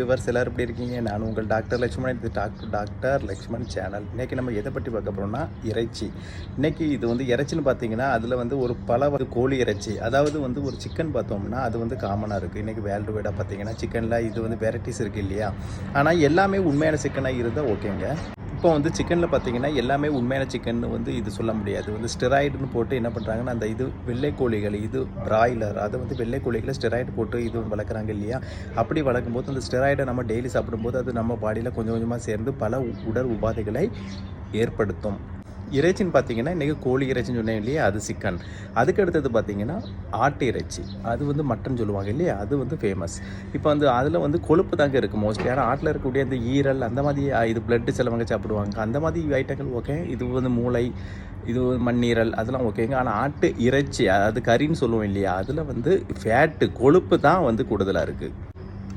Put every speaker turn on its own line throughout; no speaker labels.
Viewers எல்லாரும் எப்படி இருக்கீங்க? நான் உங்கள் டாக்டர் லக்ஷ்மணன். இது டாக்டர் லக்ஷ்மண் சேனல். இன்றைக்கி நம்ம எதை பற்றி பார்க்க போகிறோம்னா இறைச்சி. இன்றைக்கி இது வந்து இறைச்சின்னு பார்த்தீங்கன்னா அதில் வந்து ஒரு பல கோழி இறைச்சி, அதாவது வந்து ஒரு சிக்கன் பார்த்தோம்னா அது வந்து காமனாக இருக்குது. இன்றைக்கி வேர்ல்டு வைடாக பார்த்தீங்கன்னா சிக்கனில் இது வந்து வெரைட்டிஸ் இருக்குது இல்லையா? ஆனால் எல்லாமே உண்மையான சிக்கனாக இருந்தால் ஓகேங்க. இப்போ வந்து சிக்கனில் பார்த்தீங்கன்னா எல்லாமே உண்மையான சிக்கன் வந்து இது சொல்ல முடியாது. வந்து ஸ்டெராய்டுன்னு போட்டு என்ன பண்ணுறாங்கன்னா அந்த இது வெள்ளைக்கோழிகள், இது பிராய்லர், அதை வந்து வெள்ளைக்கோழிகளை ஸ்டெராய்டு போட்டு இது வளர்க்குறாங்க இல்லையா? அப்படி வளர்க்கும்போது அந்த ஸ்டெராய்டை நம்ம டெய்லி சாப்பிடும்போது அது நம்ம பாடியில் கொஞ்சம் கொஞ்சமாக சேர்ந்து பல உடல் உபாதைகளை ஏற்படுத்தும். இறைச்சின்னு பார்த்தீங்கன்னா இன்றைக்கி கோழி இறைச்சின்னு சொன்னேன் இல்லையா, அது சிக்கன். அதுக்கு அடுத்தது பார்த்தீங்கன்னா ஆட்டு இறைச்சி, அது வந்து மட்டன் சொல்லுவாங்க இல்லையா, அது வந்து ஃபேமஸ். இப்போ வந்து அதில் வந்து கொழுப்பு தாங்க இருக்குது மோஸ்ட்லி. ஆனால் ஆட்டில் இருக்கக்கூடிய அந்த ஈரல் அந்த மாதிரி இது பிளட்டு சிலவங்க சாப்பிடுவாங்க, அந்த மாதிரி ஐட்டங்கள் ஓகே. இது வந்து மூளை, இது மண்ணீரல் அதெல்லாம் ஓகேங்க. ஆனால் ஆட்டு இறைச்சி, அதாவது கறின்னு சொல்லுவோம் இல்லையா, அதில் வந்து ஃபேட்டு கொழுப்பு தான் வந்து கூடுதலாக இருக்குது.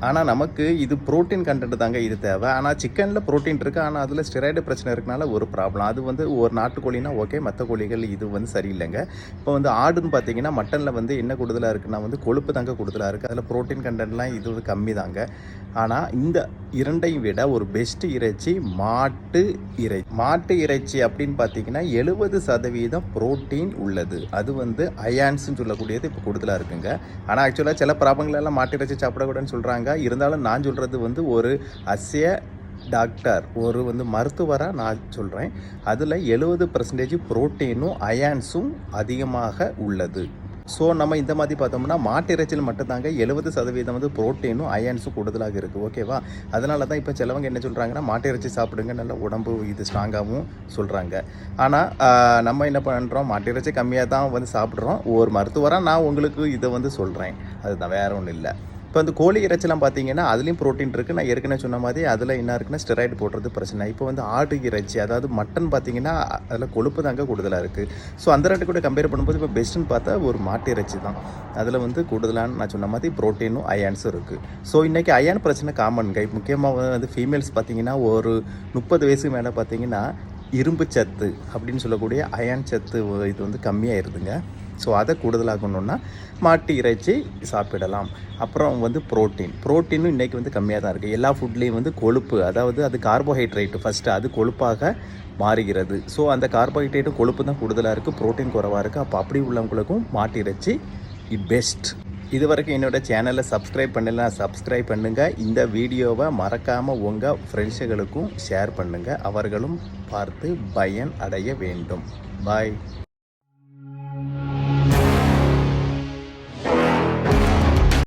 ஆனால் நமக்கு இது ப்ரோட்டீன் கண்டென்ட் தாங்க இது தேவை. ஆனால் சிக்கனில் ப்ரோட்டீன் இருக்குது, ஆனால் அதில் ஸ்டெராய்டு பிரச்சனை இருக்கனால ஒரு ப்ராப்ளம். அது வந்து ஒரு நாட்டுக்கோழினா ஓகே, மற்ற கோழிகள் இது வந்து சரியில்லைங்க. இப்போ வந்து ஆடுன்னு பார்த்தீங்கன்னா மட்டனில் வந்து என்ன கூடுதலாக இருக்குன்னா வந்து கொழுப்பு தாங்க கூடுதலாக இருக்குது. அதில் ப்ரோட்டீன் கண்டென்ட்லாம் இது வந்து கம்மி தாங்க. ஆனால் இந்த இரண்டையும் விட ஒரு பெஸ்ட்டு இறைச்சி மாட்டு இறைச்சி. மாட்டு இறைச்சி அப்படின்னு பார்த்தீங்கன்னா 70% ப்ரோட்டீன் உள்ளது. அது வந்து அயான்ஸ்ன்னு சொல்லக்கூடியது இப்போ கூடுதலாக இருக்குங்க. ஆனால் ஆக்சுவலாக சில ப்ராப்ளங்களெல்லாம் மாட்டு இறைச்சி சாப்பிடக்கூடாதுன்னு சொல்கிறாங்க. இருந்தாலும் நான் சொல்கிறது வந்து ஒரு டாக்டர், ஒரு வந்து மருத்துவராக நான் சொல்கிறேன். அதில் 70% ப்ரோட்டீனும் அயான்ஸும் அதிகமாக உள்ளது. ஸோ நம்ம இந்த மாதிரி பார்த்தோம்னா மாட்டு இறைச்சியில் மட்டும்தாங்க 70% வந்து ப்ரோட்டீனும் அயன்ஸும் கூடுதலாக இருக்குது, ஓகேவா? அதனால தான் இப்போ சிலவங்க என்ன சொல்கிறாங்கன்னா மாட்டு இறைச்சி சாப்பிடுங்க, நல்ல உடம்பு இது ஸ்ட்ராங்காகவும் சொல்கிறாங்க. ஆனால் நம்ம என்ன பண்ணுறோம், மாட்டு இறைச்சி கம்மியாக தான் வந்து சாப்பிட்றோம். ஒரு மருத்துவராக நான் உங்களுக்கு இதை வந்து சொல்கிறேன், அதுதான், வேறு ஒன்றும் இல்லை. இப்போ வந்து கோழி இறைச்சிலாம் பார்த்தீங்கன்னா அதுலேயும் ப்ரோட்டீன் இருக்குது. நான் ஏற்கனவே சொன்ன மாதிரி அதில் என்ன இருக்குன்னா ஸ்டெராய்டு போடுறது பிரச்சனை. இப்போ வந்து ஆட்டு இறைச்சி, அதாவது மட்டன் பார்த்தீங்கன்னா அதில் கொழுப்பு தாங்க கூடுதலாக இருக்குது. ஸோ அந்த ரெண்டு கூட கம்பேர் பண்ணும்போது இப்போ பெஸ்ட்டுன்னு பார்த்தா ஒரு மாட்டு இறைச்சி தான். அதில் வந்து கூடுதலான நான் சொன்ன மாதிரி ப்ரோட்டீனும் அயான்ஸும் இருக்குது. ஸோ இன்றைக்கி அயான் பிரச்சனை காமன்ங்க. முக்கியமாக வந்து ஃபீமேல்ஸ் பார்த்தீங்கன்னா ஒரு 30 வயசுக்கு மேலே பார்த்தீங்கன்னா இரும்பு சத்து அப்படின்னு சொல்லக்கூடிய அயான் சத்து இது வந்து கம்மியாகிடுதுங்க. ஸோ அதை கூடுதலாகணுன்னா மாட்டு இறைச்சி சாப்பிடலாம். அப்புறம் வந்து ப்ரோட்டீனும் இன்றைக்கி வந்து கம்மியாக தான் இருக்குது. எல்லா ஃபுட்லேயும் வந்து கொழுப்பு, அதாவது அது கார்போஹைட்ரேட்டு ஃபஸ்ட்டு அது கொழுப்பாக மாறுகிறது. ஸோ அந்த கார்போஹைட்ரேட்டும் கொழுப்பு தான் கூடுதலாக இருக்குது, ப்ரோட்டீன் குறைவாக இருக்குது. அப்போ அப்படி உள்ளவங்களுக்கும் மாட்டு இறைச்சி பெஸ்ட். இது வரைக்கும் என்னோடய சேனலை சப்ஸ்கிரைப் பண்ணலாம், சப்ஸ்கிரைப் பண்ணுங்கள். இந்த வீடியோவை மறக்காமல் உங்கள் ஃப்ரெண்ட்ஸுகளுக்கும் ஷேர் பண்ணுங்கள், அவர்களும் பார்த்து பயன் அடைய வேண்டும். பாய்.